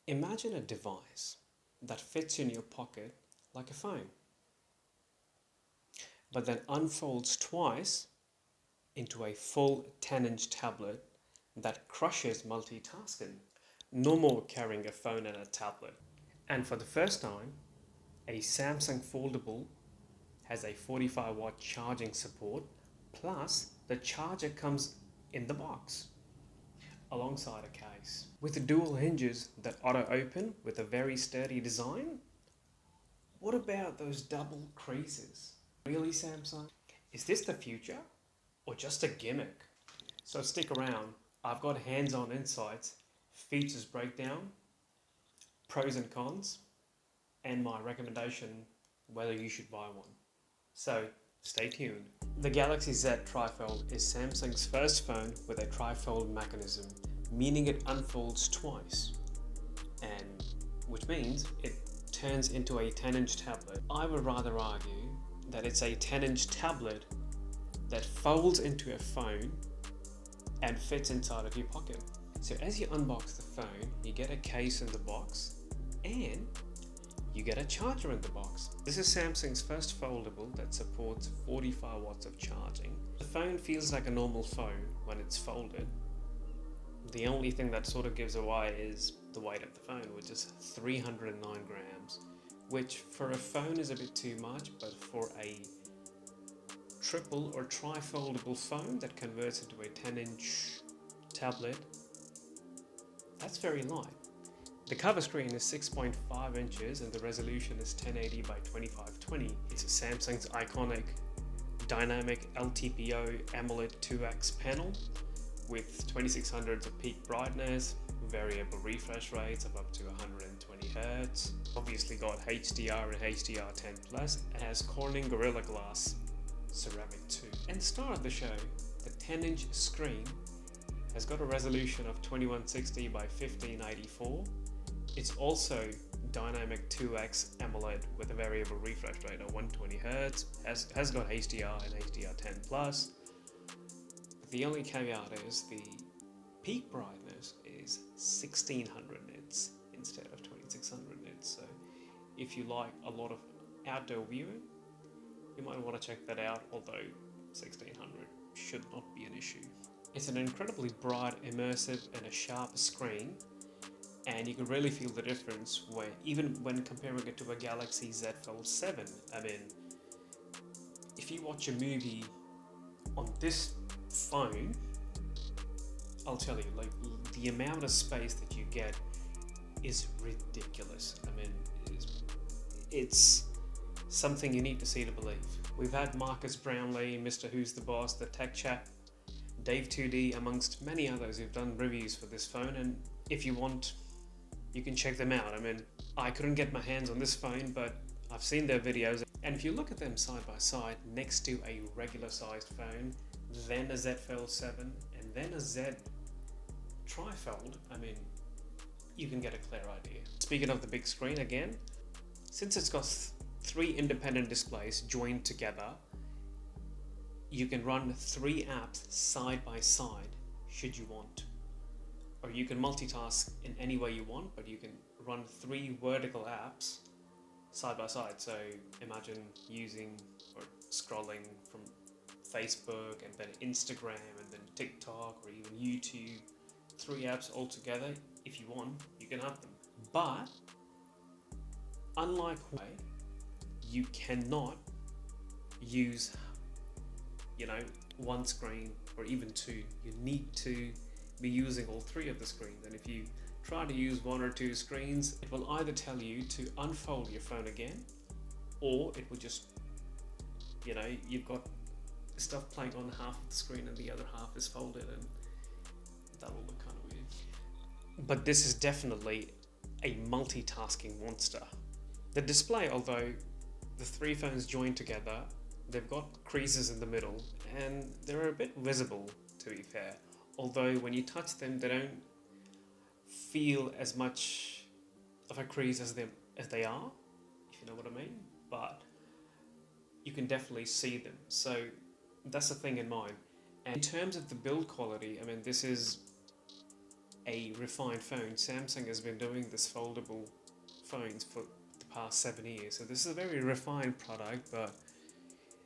Imagine a device that fits in your pocket like a phone, but then unfolds twice into a full 10-inch tablet that crushes multitasking. No more carrying a phone and a tablet. And for the first time, a Samsung Foldable has a 45-watt charging support, plus the charger comes in the box alongside a case. With the dual hinges that auto open with a very sturdy design. What about those double creases? Really, Samsung? Is this the future or just a gimmick? So stick around, I've got hands-on insights, features breakdown, pros and cons, and my recommendation whether you should buy one. So stay tuned. The Galaxy Z Trifold is Samsung's first phone with a trifold mechanism, meaning it unfolds twice, and which means it turns into a 10-inch tablet. I would rather argue that it's a 10-inch tablet that folds into a phone and fits inside of your pocket. So as you unbox the phone, you get a case in the box and you get a charger in the box. This is Samsung's first foldable that supports 45 watts of charging. The phone feels like a normal phone when it's folded. The only thing that sort of gives away is the weight of the phone, which is 309 grams, which for a phone is a bit too much, but for a triple or tri-foldable phone that converts into a 10-inch tablet, that's very light. The cover screen is 6.5 inches and the resolution is 1080 by 2520. It's Samsung's iconic dynamic LTPO AMOLED 2X panel with 2600s of peak brightness, variable refresh rates of up to 120 Hz. Obviously got HDR and HDR10+, and has Corning Gorilla Glass ceramic too. And star of the show, the 10-inch screen has got a resolution of 2160 by 1584. It's also dynamic 2X AMOLED with a variable refresh rate of 120 Hz, has got HDR and HDR10+. The only caveat is the peak brightness is 1600 nits instead of 2600 nits. So if you like a lot of outdoor viewing, you might want to check that out, although 1600 should not be an issue. It's an incredibly bright, immersive and a sharp screen, and you can really feel the difference even when comparing it to a Galaxy Z Fold 7. I mean, if you watch a movie on this phone, I'll tell you, like, the amount of space that you get is ridiculous. I mean, it's something you need to see to believe. We've had Marcus Brownlee, Mr. Who's the Boss, the Tech Chap, Dave 2D, amongst many others who've done reviews for this phone, and if you want, you can check them out. I mean, I couldn't get my hands on this phone, but I've seen their videos, and if you look at them side by side next to a regular sized phone, then a Z Fold 7, and then a Z Trifold, I mean, you can get a clear idea. Speaking of the big screen again, since it's got three independent displays joined together, you can run 3 apps side by side should you want. Or you can multitask in any way you want, but you can run 3 vertical apps side by side. So imagine using or scrolling from Facebook and then Instagram and then TikTok or even YouTube. 3 apps all together. If you want, you can have them. But unlike Huawei, you cannot use, one screen or even 2. You need to be using all 3 of the screens, and if you try to use 1 or 2 screens, it will either tell you to unfold your phone again, or it will just, you've got stuff playing on half of the screen and the other half is folded, and that will look kind of weird. But this is definitely a multitasking monster. The display, although the 3 phones joined together, they've got creases in the middle and they're a bit visible, to be fair. Although when you touch them, they don't feel as much of a crease as they are, if you know what I mean. But you can definitely see them. So that's the thing in mind. And in terms of the build quality, I mean, this is a refined phone. Samsung has been doing this foldable phones for the past 7 years, so this is a very refined product, but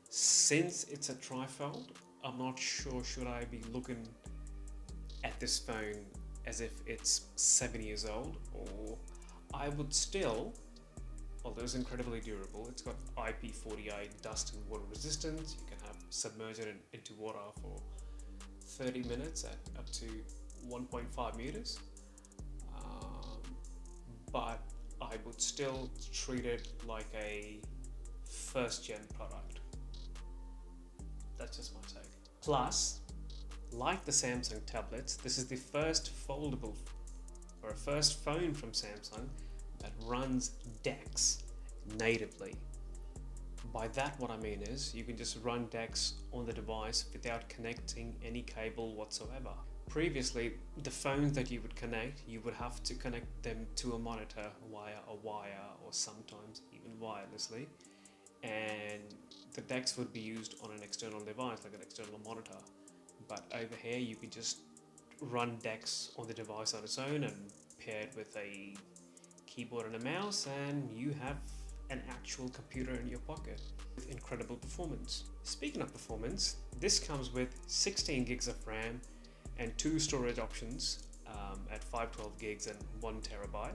since it's a trifold, I'm not sure should I be looking at this phone as if it's 7 years old, or I would still, although it's incredibly durable, it's got IP48 dust and water resistance. You can have submerge it into water for 30 minutes at up to 1.5 meters, but I would still treat it like a first gen product. That's just my take. Plus, like the Samsung tablets, this is the first foldable or first phone from Samsung that runs DeX natively. By that, what I mean is you can just run DeX on the device without connecting any cable whatsoever. Previously, the phones that you would connect, you would have to connect them to a monitor via a wire or sometimes even wirelessly, and the DeX would be used on an external device like an external monitor. But over here, you can just run DeX on the device on its own and pair it with a keyboard and a mouse, and you have an actual computer in your pocket with incredible performance. Speaking of performance, this comes with 16 gigs of RAM and 2 storage options at 512 gigs and 1 terabyte.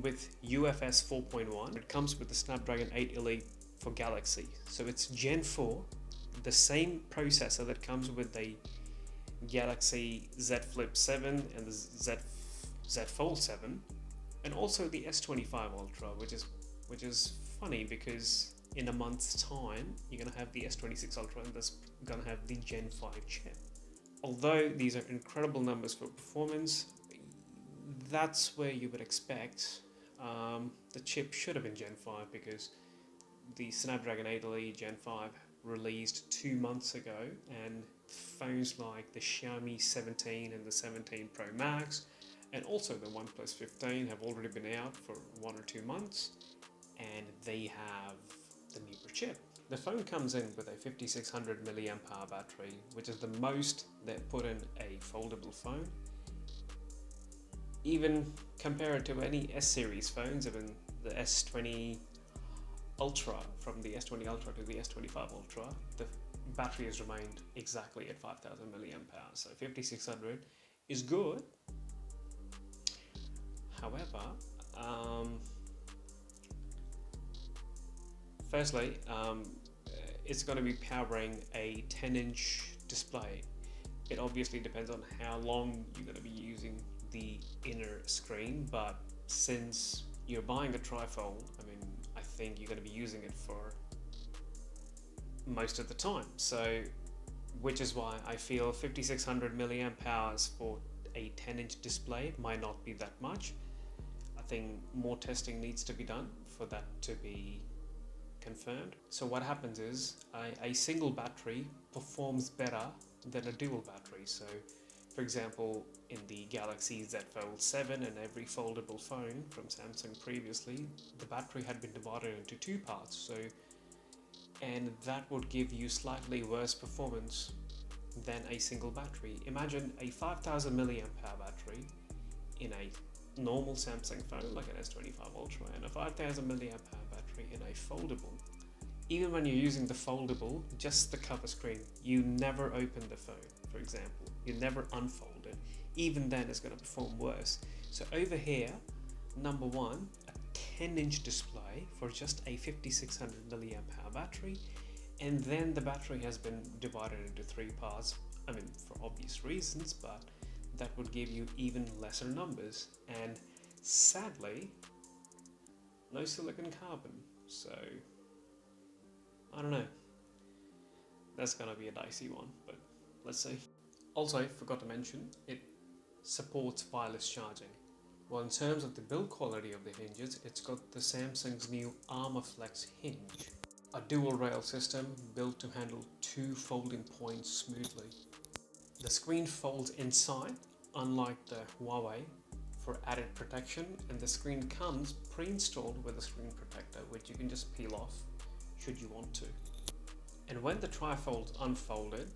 With UFS 4.1, it comes with the Snapdragon 8 Elite for Galaxy. So it's Gen 4, the same processor that comes with the Galaxy Z Flip 7 and the Z Fold 7, and also the S25 Ultra, which is funny because in a month's time you're gonna have the S26 Ultra and that's gonna have the Gen 5 chip. Although these are incredible numbers for performance, that's where you would expect the chip should have been Gen 5, because the Snapdragon 8 Elite Gen 5 released 2 months ago, and phones like the Xiaomi 17 and the 17 Pro Max and also the OnePlus 15 have already been out for 1 or 2 months, and they have the newer chip. The phone comes in with a 5600 mAh battery, which is the most they put in a foldable phone. Even compared to any S-series phones, even the S20 Ultra, from the S20 Ultra to the S25 Ultra, the battery has remained exactly at 5000 mAh, so 5600 is good. However, firstly, it's going to be powering a 10-inch display. It obviously depends on how long you're going to be using the inner screen, but since you're buying a trifold, I think you're going to be using it for most of the time. So, which is why I feel 5600 mAh for a 10-inch display might not be that much. I think more testing needs to be done for that to be confirmed. So what happens is a single battery performs better than a dual battery. So for example, in the Galaxy Z Fold 7 and every foldable phone from Samsung previously, the battery had been divided into 2 parts, and that would give you slightly worse performance than a single battery. Imagine a 5000 mAh battery in a normal Samsung phone like an S25 Ultra and a 5000 mAh battery in a foldable. Even when you're using the foldable, just the cover screen, you never open the phone, for example. You never unfold it. Even then it's going to perform worse. So over here, number one, a 10-inch display for just a 5600 mAh battery, and then the battery has been divided into 3 parts, for obvious reasons, but that would give you even lesser numbers, and sadly no silicon carbon, so I don't know, that's gonna be a dicey one, but let's see. Also, forgot to mention, it supports wireless charging. Well, in terms of the build quality of the hinges, it's got the Samsung's new ArmorFlex hinge, a dual rail system built to handle 2 folding points smoothly. The screen folds inside, unlike the Huawei, for added protection, and the screen comes pre-installed with a screen protector, which you can just peel off should you want to. And when the trifold's unfolded,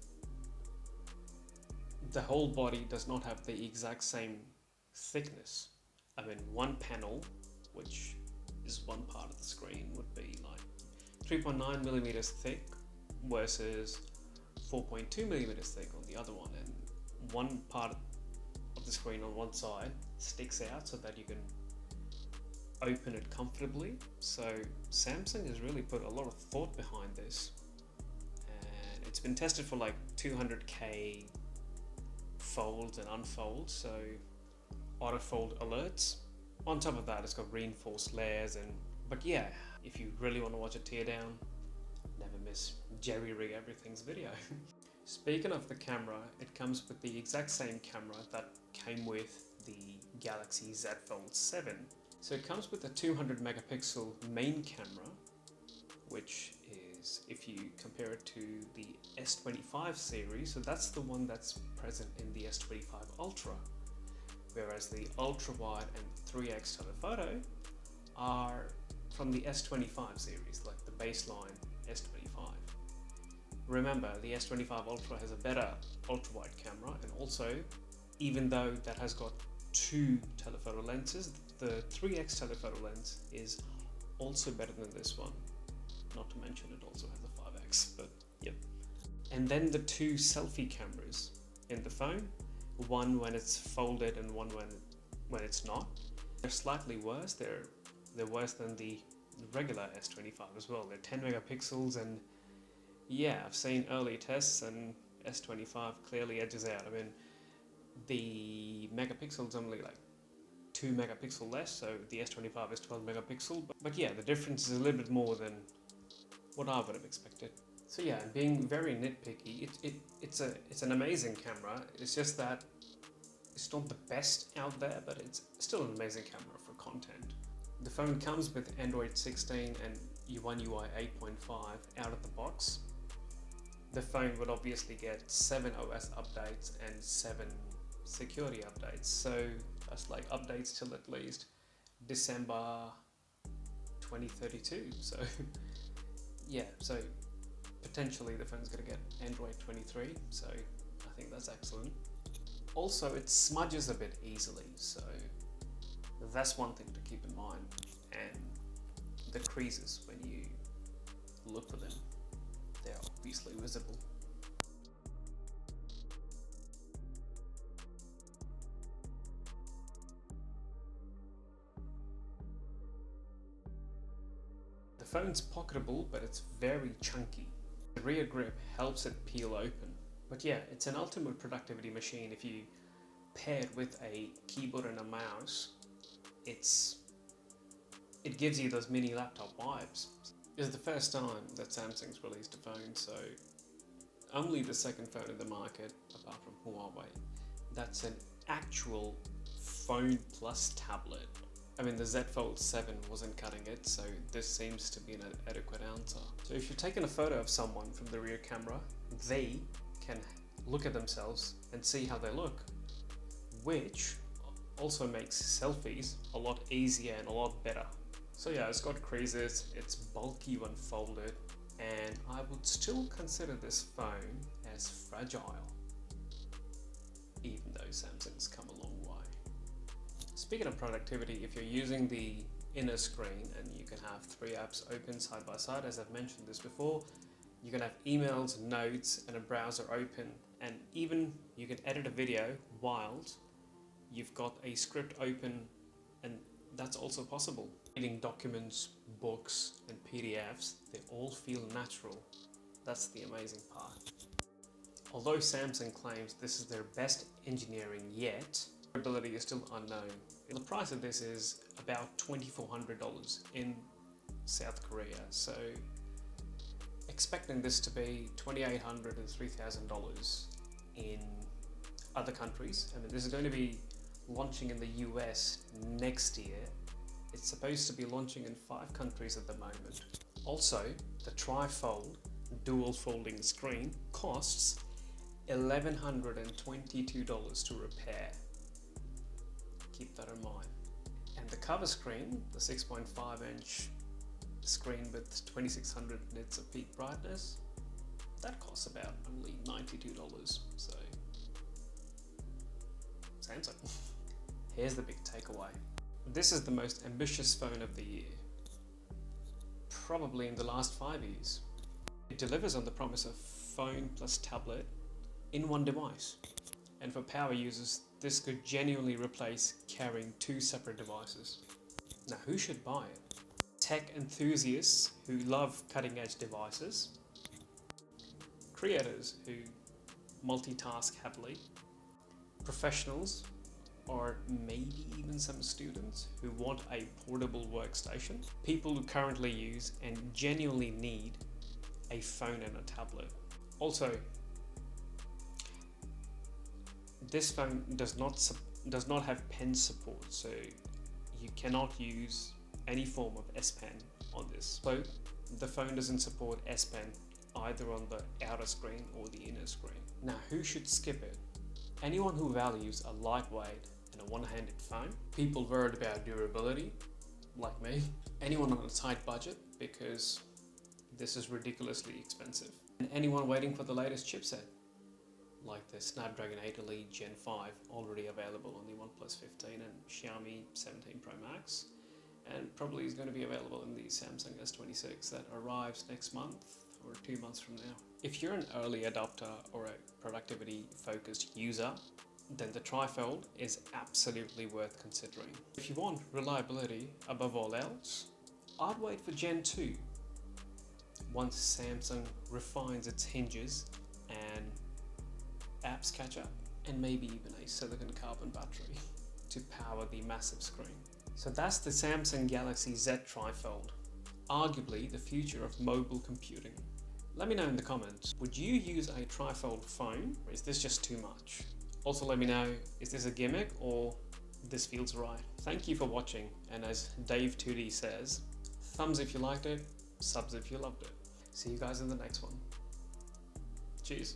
the whole body does not have the exact same thickness. I mean, one panel, which is one part of the screen, would be like 3.9 millimeters thick versus 4.2 millimeters thick on the other one, and one part of the screen on one side sticks out so that you can open it comfortably. So Samsung has really put a lot of thought behind this, and it's been tested for like 200k folds and unfolds, so auto fold alerts. On top of that, it's got reinforced layers, but yeah, if you really want to watch a teardown, never miss Jerry Rig Everything's video. Speaking of the camera, it comes with the exact same camera that came with the Galaxy Z Fold 7. So it comes with a 200 megapixel main camera, which is, if you compare it to the S25 series, so that's the one that's present in the S25 Ultra, whereas the ultra wide and 3x telephoto are from the S25 series, like the baseline S25. Remember, the S25 Ultra has a better ultra wide camera, and also, even though that has got two telephoto lenses, the 3x telephoto lens is also better than this one. Not to mention it also has a 5x, but yep. And then the two selfie cameras in the phone, one when it's folded and one when it's not. They're slightly worse. They're worse than the regular S25 as well. They're 10 megapixels, and yeah, I've seen early tests and S25 clearly edges out. I mean, the megapixels only like 2 megapixel less, so the S25 is 12 megapixel, but yeah, the difference is a little bit more than what I would have expected. So yeah, being very nitpicky, it's an amazing camera. It's just that it's not the best out there, but it's still an amazing camera for content. The phone comes with Android 16 and One UI 8.5 out of the box. The phone would obviously get 7 OS updates and 7 security updates, so that's like updates till at least December 2032. So yeah, so potentially the phone's going to get Android 23, so I think that's excellent. Also, it smudges a bit easily, so that's one thing to keep in mind. And the creases, when you look for them, they're obviously visible. The phone's pocketable, but it's very chunky. The rear grip helps it peel open. But yeah, it's an ultimate productivity machine. If you pair it with a keyboard and a mouse, it gives you those mini laptop vibes. It's the first time that Samsung's released a phone, so only the second phone in the market, apart from Huawei, that's an actual phone plus tablet. I mean, the Z Fold 7 wasn't cutting it, so this seems to be an adequate answer. So if you're taking a photo of someone from the rear camera, they can look at themselves and see how they look, which also makes selfies a lot easier and a lot better. So yeah, it's got creases, it's bulky when folded, and I would still consider this phone as fragile, even though Samsung's come a long way. Speaking of productivity, if you're using the inner screen and you can have 3 apps open side by side, as I've mentioned this before, you can have emails, notes, and a browser open, and even you can edit a video while you've got a script open, and that's also possible. Reading documents, books, and PDFs, they all feel natural. That's the amazing part. Although Samsung claims this is their best engineering yet, durability is still unknown. The price of this is about $2,400 in South Korea, so expecting this to be $2,800 and $3,000 in other countries. I mean, this is going to be launching in the US next year. It's supposed to be launching in 5 countries at the moment. Also, the Trifold dual folding screen costs $1,122 to repair. Keep that in mind. And the cover screen, the 6.5-inch screen with 2600 nits of peak brightness, that costs about only $92. So Samsung. Here's the big takeaway. This is the most ambitious phone of the year, probably in the last 5 years. It delivers on the promise of phone plus tablet in one device. And for power users, this could genuinely replace carrying 2 separate devices. Now, who should buy it? Tech enthusiasts who love cutting-edge devices, creators who multitask happily, professionals, or maybe even some students who want a portable workstation, people who currently use and genuinely need a phone and a tablet. Also, this phone does not have pen support, so you cannot use any form of S Pen on this. So the phone doesn't support S Pen either on the outer screen or the inner screen. Now, who should skip it? Anyone who values a lightweight and a one-handed phone, people worried about durability, like me, anyone on a tight budget because this is ridiculously expensive, and anyone waiting for the latest chipset, like the Snapdragon 8 Elite Gen 5, already available on the OnePlus 15 and Xiaomi 17 Pro Max, and probably is going to be available in the Samsung S26 that arrives next month or 2 months from now. If you're an early adopter or a productivity focused user, then the Trifold is absolutely worth considering. If you want reliability above all else, I'd wait for Gen 2 once Samsung refines its hinges and apps catch up, and maybe even a silicon carbon battery to power the massive screen. So that's the Samsung Galaxy Z Trifold, arguably the future of mobile computing. Let me know in the comments, would you use a trifold phone, or is this just too much? Also let me know, is this a gimmick or this feels right? Thank you for watching, and as Dave 2D says, thumbs if you liked it, subs if you loved it. See you guys in the next one. Cheers.